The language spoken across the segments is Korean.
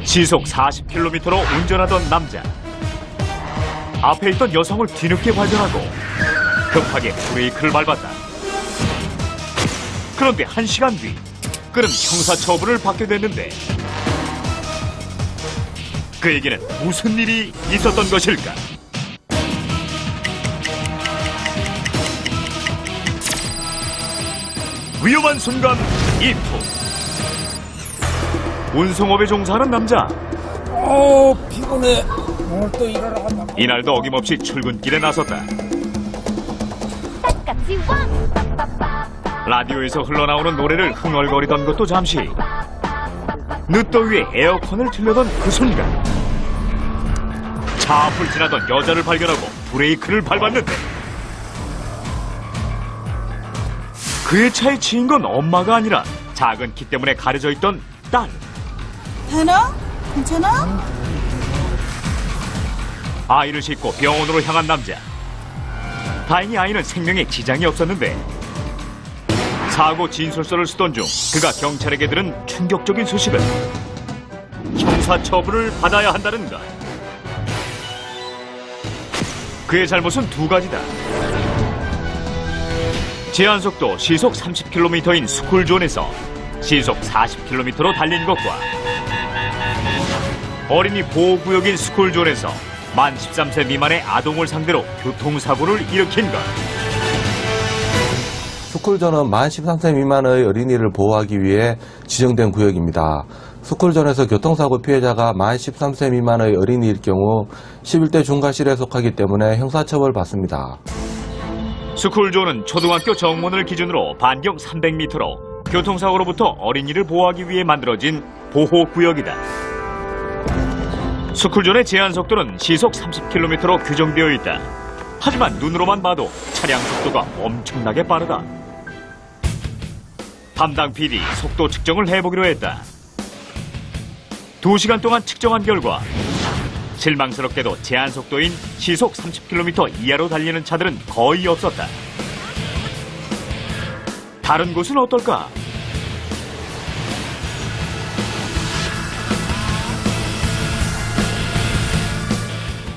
시속 40km로 운전하던 남자. 앞에 있던 여성을 뒤늦게 발견하고 급하게 브레이크를 밟았다. 그런데 1시간 뒤 그는 형사처분을 받게 됐는데 그에게는 무슨 일이 있었던 것일까? 위험한 순간 이프. 운송업에 종사하는 남자. 피곤해. 오늘 또 일하러 간다. 이날도 어김없이 출근길에 나섰다. 라디오에서 흘러나오는 노래를 흥얼거리던 것도 잠시. 늦더위에 에어컨을 틀려던 그 순간 차 앞을 지나던 여자를 발견하고 브레이크를 밟았는데 그의 차에 치인 건 엄마가 아니라 작은 키 때문에 가려져 있던 딸. 되나? 괜찮아? 아이를 싣고 병원으로 향한 남자. 다행히 아이는 생명에 지장이 없었는데 사고 진술서를 쓰던 중 그가 경찰에게 들은 충격적인 소식은 형사처분을 받아야 한다는 것. 그의 잘못은 두 가지다. 제한속도 시속 30km인 스쿨존에서 시속 40km로 달린 것과 어린이 보호구역인 스쿨존에서 만 13세 미만의 아동을 상대로 교통사고를 일으킨 것. 스쿨존은 만 13세 미만의 어린이를 보호하기 위해 지정된 구역입니다. 스쿨존에서 교통사고 피해자가 만 13세 미만의 어린이일 경우 11대 중과실에 속하기 때문에 형사처벌 받습니다. 스쿨존은 초등학교 정문을 기준으로 반경 300m로 교통사고로부터 어린이를 보호하기 위해 만들어진 보호구역이다. 스쿨존의 제한속도는 시속 30km로 규정되어 있다. 하지만 눈으로만 봐도 차량 속도가 엄청나게 빠르다. 담당 PD 속도 측정을 해보기로 했다. 2시간 동안 측정한 결과 실망스럽게도 제한속도인 시속 30km 이하로 달리는 차들은 거의 없었다. 다른 곳은 어떨까?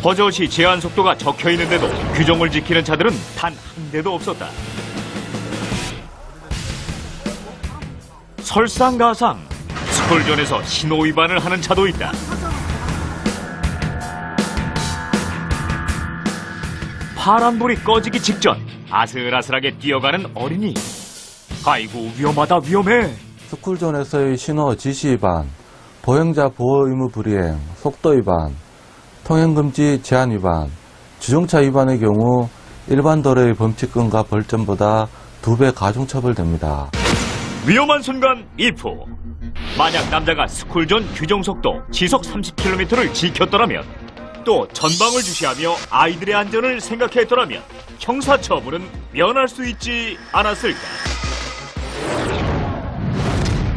버젓이 제한속도가 적혀있는데도 규정을 지키는 차들은 단 한 대도 없었다. 설상가상 스쿨존에서 신호위반을 하는 차도 있다. 파란불이 꺼지기 직전 아슬아슬하게 뛰어가는 어린이. 아이고 위험하다 위험해. 스쿨존에서의 신호 지시 위반, 보행자 보호 의무 불이행, 속도 위반, 통행금지 제한 위반, 주정차 위반의 경우 일반 도로의 범칙금과 벌점보다 2배 가중처벌됩니다. 위험한 순간 이프. 만약 남자가 스쿨존 규정속도 시속 30km를 지켰더라면 또 전방을 주시하며 아이들의 안전을 생각했더라면 형사처분은 면할 수 있지 않았을까?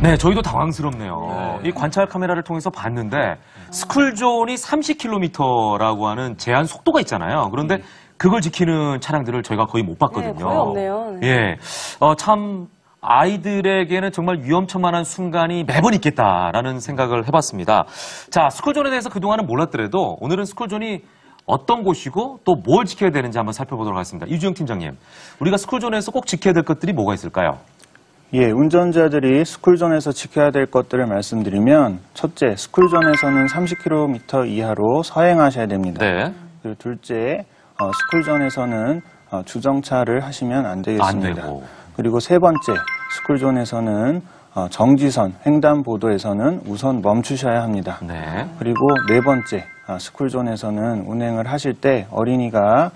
네, 저희도 당황스럽네요. 이 관찰 카메라를 통해서 봤는데 스쿨존이 30km라고 하는 제한 속도가 있잖아요. 그런데 그걸 지키는 차량들을 저희가 거의 못 봤거든요. 네, 거의 없네요. 네. 예, 참 아이들에게는 정말 위험천만한 순간이 매번 있겠다라는 생각을 해봤습니다. 자, 스쿨존에 대해서 그동안은 몰랐더라도 오늘은 스쿨존이 어떤 곳이고 또 뭘 지켜야 되는지 한번 살펴보도록 하겠습니다. 이주영 팀장님, 우리가 스쿨존에서 꼭 지켜야 될 것들이 뭐가 있을까요? 예, 운전자들이 스쿨존에서 지켜야 될 것들을 말씀드리면 첫째, 스쿨존에서는 30km 이하로 서행하셔야 됩니다. 네. 그리고 둘째, 스쿨존에서는 주정차를 하시면 안 되겠습니다. 안 되고. 그리고 세 번째, 스쿨존에서는 정지선, 횡단보도에서는 우선 멈추셔야 합니다. 네. 그리고 네 번째, 스쿨존에서는 운행을 하실 때 어린이가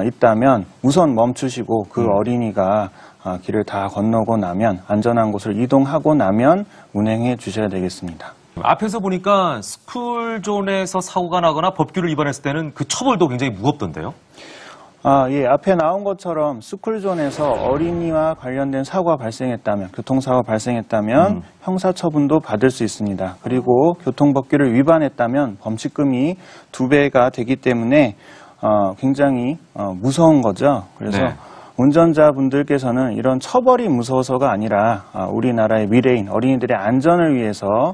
있다면 우선 멈추시고 그 어린이가 길을 다 건너고 나면 안전한 곳을 이동하고 나면 운행해 주셔야 되겠습니다. 앞에서 보니까 스쿨존에서 사고가 나거나 법규를 위반했을 때는 그 처벌도 굉장히 무겁던데요? 예, 앞에 나온 것처럼 스쿨존에서 어린이와 관련된 사고가 발생했다면, 교통사고가 발생했다면 형사처분도 받을 수 있습니다. 그리고 교통법규를 위반했다면 범칙금이 2배가 되기 때문에 굉장히 무서운 거죠. 그래서 네. 운전자분들께서는 이런 처벌이 무서워서가 아니라 우리나라의 미래인 어린이들의 안전을 위해서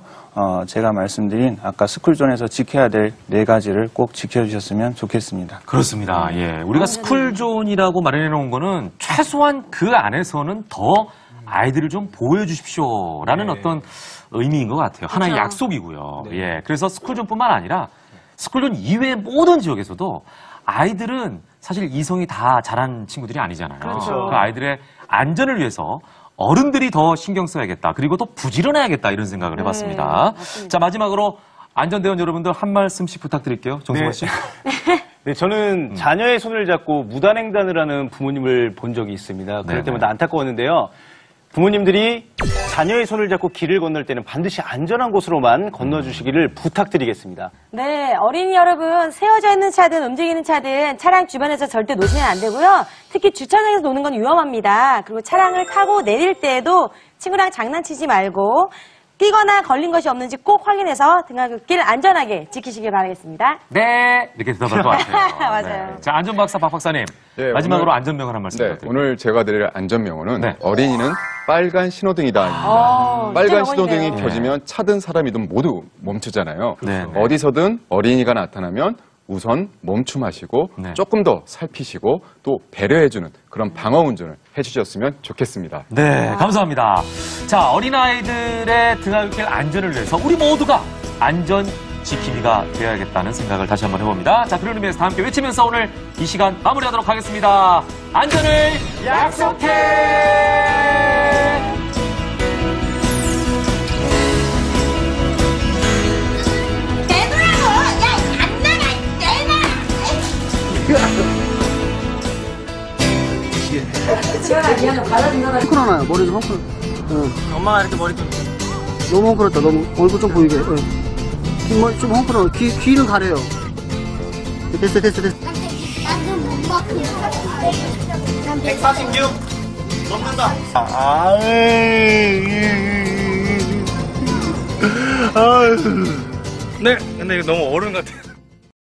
제가 말씀드린 아까 스쿨존에서 지켜야 될 4가지를 꼭 지켜주셨으면 좋겠습니다. 그렇습니다. 예. 우리가 스쿨존이라고 마련해 놓은 거는 최소한 그 안에서는 더 아이들을 좀 보호해 주십시오라는 어떤 의미인 것 같아요. 하나의 약속이고요. 예. 그래서 스쿨존뿐만 아니라 스쿨존 이외의 모든 지역에서도 아이들은 사실 이성이 다 자란 친구들이 아니잖아요. 그렇죠. 그 아이들의 안전을 위해서 어른들이 더 신경 써야겠다. 그리고 또 부지런해야겠다. 이런 생각을 해봤습니다. 자, 마지막으로 안전대원 여러분들 한 말씀씩 부탁드릴게요. 정승환 씨. 네, 저는 자녀의 손을 잡고 무단횡단을 하는 부모님을 본 적이 있습니다. 그럴 네네. 때마다 안타까웠는데요. 부모님들이 자녀의 손을 잡고 길을 건널 때는 반드시 안전한 곳으로만 건너주시기를 부탁드리겠습니다. 네, 어린이 여러분, 세워져 있는 차든 움직이는 차든 차량 주변에서 절대 놓으시면 안 되고요. 특히 주차장에서 노는 건 위험합니다. 그리고 차량을 타고 내릴 때에도 친구랑 장난치지 말고 끼거나 걸린 것이 없는지 꼭 확인해서 등하굣길 안전하게 지키시길 바라겠습니다. 네. 이렇게 대답할 것 같아요. 맞아요. 네. 자, 안전박사 박 박사님. 예, 마지막으로 오늘- 안전명언 한 말씀 네, 부탁드립니다. 오늘 제가 드릴 안전명언은 네. 어린이는 빨간 신호등이다. 진짜 빨간 신호등이 명언이네요. 켜지면 차든 사람이든 모두 멈추잖아요. 네. 어디서든 어린이가 나타나면 우선 멈춤하시고 네. 조금 더 살피시고 또 배려해주는 그런 방어 운전을 해주셨으면 좋겠습니다. 네, 감사합니다. 자, 어린아이들의 등하굣길 안전을 위해서 우리 모두가 안전 지킴이가 되어야겠다는 생각을 다시 한번 해봅니다. 자, 그런 의미에서 다 함께 외치면서 오늘 이 시간 마무리하도록 하겠습니다. 안전을 약속해! 내놓으라고! 야, 안 나가! 헝클어놔요. 머리 좀 헝클어. 엄마가 이렇게 머리 좀. 너무 헝클었다. 너무 얼굴 좀 보이게. 뒷머리 좀 헝클어. 귀는 가려요. 됐어. 나도 못 먹고. 146 넘는다. 네, 근데 이거 너무 어른 같아요.